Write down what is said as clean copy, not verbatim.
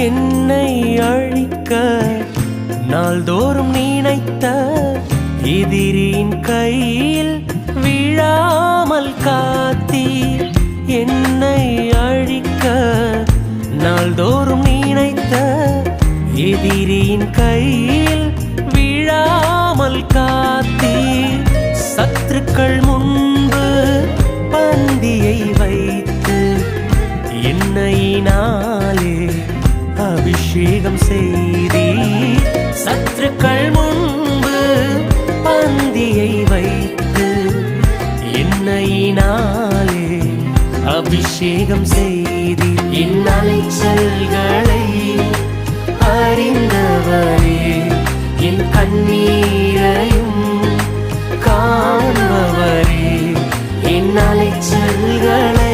என்னை அழிக்க நாள்தோறும் நினைத்த எதிரின் கையில் விழாமல் காத்தீர். என்னை அழிக்க நாள்தோறும் நினைத்த எதிரின் கையில் விழாமல் காத்தீர். சத்துருக்கள் முன்பு பந்தியை வைத்து எண்ணெயினாலே அபிஷேகம் செய்தீர். சத்துருக்கள் முன்பு பந்தியை வைத்து எண்ணெயினாலே அபிஷேகம் செய்தீர். என் அலைச்சல்களை அறிந்தவரே, என் கண்ணீரையும் காண்பவரே, என் அலைச்சல்களை